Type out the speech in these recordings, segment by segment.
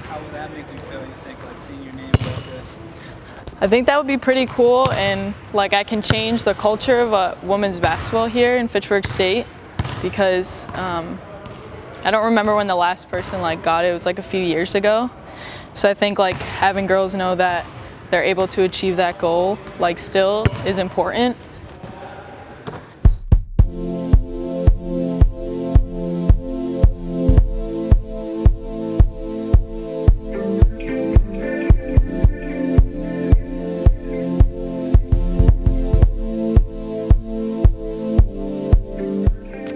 How will that make you feel, you think, like seeing your name above this? I think that would be pretty cool, and like I can change the culture of women's basketball here in Fitchburg State, because I don't remember when the last person like got it. It was like a few years ago. So I think like having girls know that they're able to achieve that goal like still is important.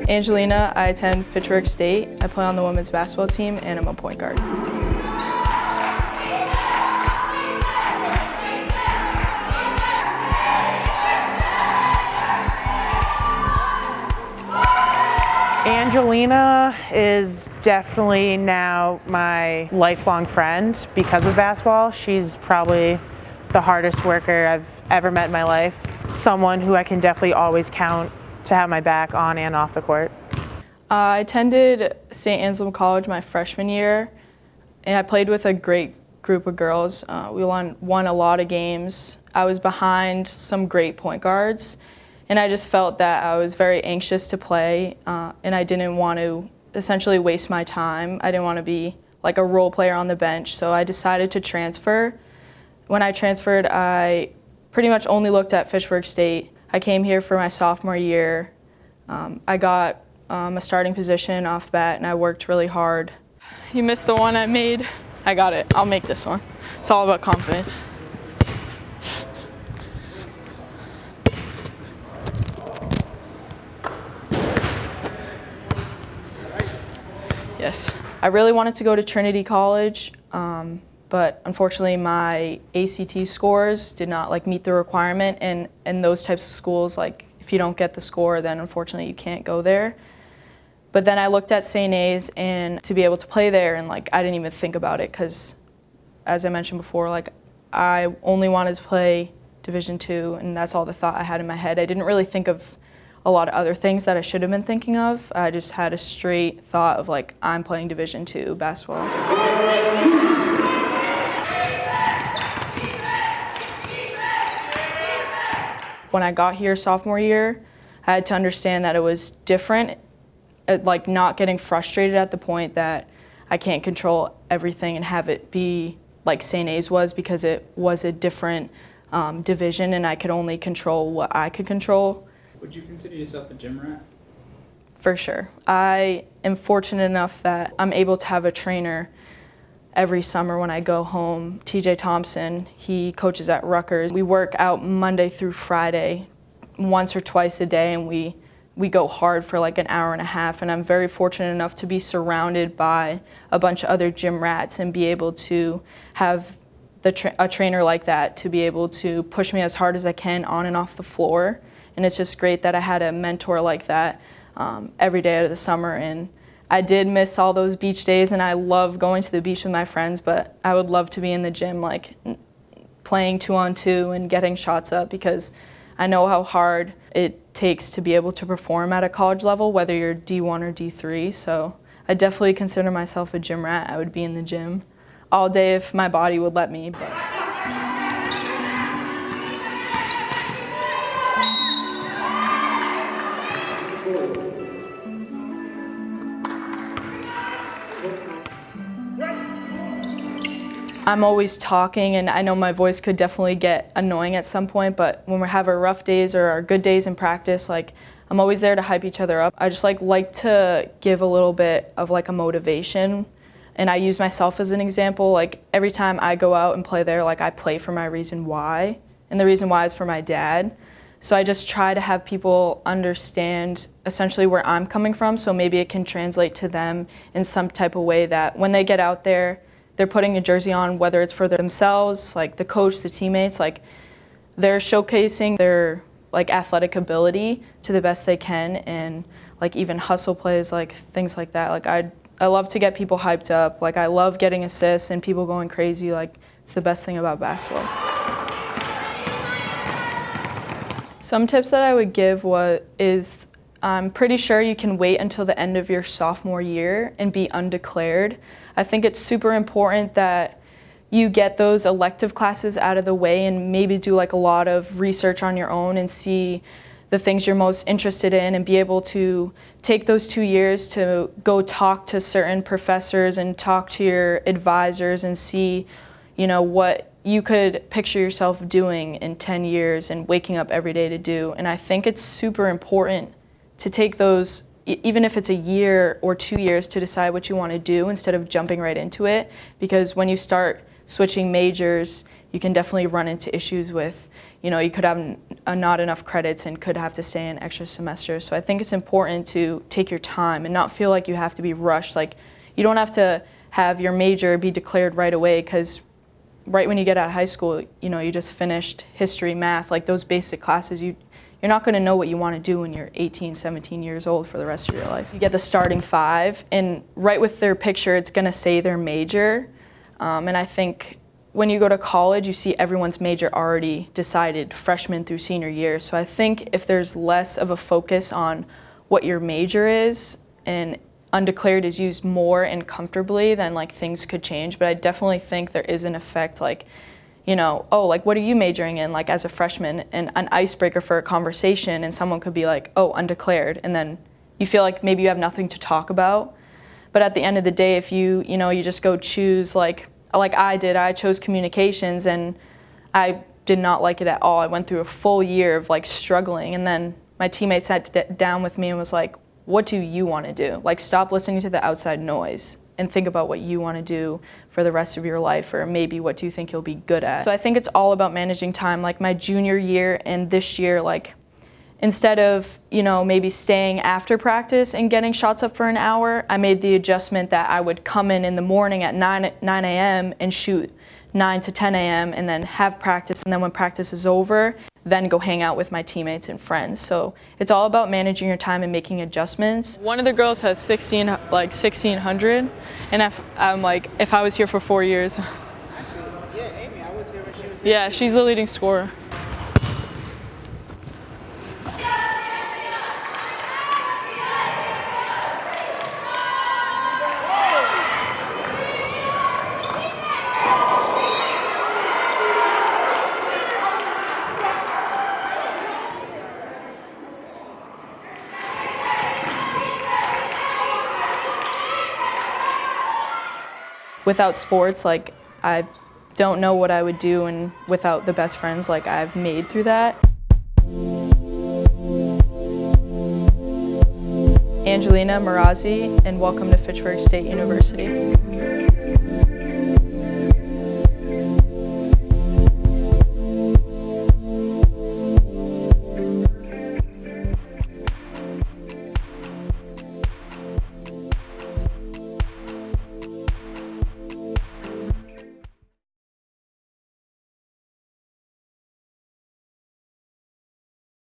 Angelina, I attend Fitchburg State. I play on the women's basketball team and I'm a point guard. Angelina is definitely now my lifelong friend because of basketball. She's probably the hardest worker I've ever met in my life. Someone who I can definitely always count to have my back on and off the court. I attended St. Anselm College my freshman year, and I played with a great group of girls. We won a lot of games. I was behind some great point guards, and I just felt that I was very anxious to play, and I didn't want to essentially waste my time. I didn't want to be like a role player on the bench, so I decided to transfer. When I transferred, I pretty much only looked at Fitchburg State. I came here for my sophomore year. I got a starting position off bat, and I worked really hard. You missed the one I made. I got it. I'll make this one. It's all about confidence. Yes. I really wanted to go to Trinity College, but unfortunately my ACT scores did not meet the requirement, and those types of schools, if you don't get the score, then unfortunately you can't go there. But then I looked at St. A's, and to be able to play there, and I didn't even think about it, because as I mentioned before, I only wanted to play Division II, and that's all the thought I had in my head. I didn't really think of a lot of other things that I should have been thinking of. I just had a straight thought of I'm playing Division II basketball. When I got here sophomore year, I had to understand that it was different, not getting frustrated at the point that I can't control everything and have it be like St. A's was, because it was a different division and I could only control what I could control. Would you consider yourself a gym rat? For sure. I am fortunate enough that I'm able to have a trainer every summer when I go home. TJ Thompson, he coaches at Rutgers. We work out Monday through Friday, once or twice a day, and we go hard for an hour and a half. And I'm very fortunate enough to be surrounded by a bunch of other gym rats and be able to have a trainer like that to be able to push me as hard as I can on and off the floor. And it's just great that I had a mentor like that every day out of the summer. And I did miss all those beach days, and I love going to the beach with my friends, but I would love to be in the gym playing 2-on-2 and getting shots up, because I know how hard it takes to be able to perform at a college level, whether you're D1 or D3. So I definitely consider myself a gym rat. I would be in the gym all day if my body would let me. But I'm always talking, and I know my voice could definitely get annoying at some point, but when we have our rough days or our good days in practice, I'm always there to hype each other up. I just like to give a little bit of a motivation, and I use myself as an example. Every time I go out and play there, I play for my reason why, and the reason why is for my dad. So I just try to have people understand essentially where I'm coming from, so maybe it can translate to them in some type of way that when they get out there, they're putting a jersey on, whether it's for themselves, the coach, the teammates, they're showcasing their athletic ability to the best they can, and even hustle plays, things like that. I love to get people hyped up. I love getting assists and people going crazy. It's the best thing about basketball. Some tips that I would give is I'm pretty sure you can wait until the end of your sophomore year and be undeclared. I think it's super important that you get those elective classes out of the way and maybe do like a lot of research on your own and see the things you're most interested in and be able to take those 2 years to go talk to certain professors and talk to your advisors and see, you know, what you could picture yourself doing in 10 years and waking up every day to do. And I think it's super important to take those, even if it's a year or 2 years, to decide what you want to do instead of jumping right into it. Because when you start switching majors, you can definitely run into issues with, you know, you could have not enough credits and could have to stay an extra semester. So I think it's important to take your time and not feel like you have to be rushed. Like, you don't have to have your major be declared right away, because right when you get out of high school, you know, you just finished history, math, like those basic classes, you're not going to know what you want to do when you're 18, 17 years old for the rest of your life. You get the starting five, and right with their picture, it's going to say their major. And I think when you go to college, you see everyone's major already decided freshman through senior year. So I think if there's less of a focus on what your major is and undeclared is used more and comfortably, then like things could change. But I definitely think there is an effect, like, you know, oh, like, what are you majoring in, like, as a freshman, and an icebreaker for a conversation, and someone could be like, oh, undeclared, and then you feel like maybe you have nothing to talk about. But at the end of the day, if you just go choose, like I did, I chose communications, and I did not like it at all. I went through a full year of like struggling, and then my teammate sat down with me and was like, what do you want to do? Like, stop listening to the outside noise and think about what you want to do for the rest of your life, or maybe what do you think you'll be good at. So I think it's all about managing time. Like my junior year and this year, like, instead of, you know, maybe staying after practice and getting shots up for an hour, I made the adjustment that I would come in the morning at 9 a.m. and shoot 9 to 10 a.m. and then have practice, and then when practice is over, then go hang out with my teammates and friends. So it's all about managing your time and making adjustments. One of the girls has 1,600, and if I was here for 4 years. Actually, yeah, Amy, I was here when she was here. Yeah, she's the leading scorer. Without sports, like, I don't know what I would do, and without the best friends like I've made through that. Angelina Marazzi, and welcome to Fitchburg State University.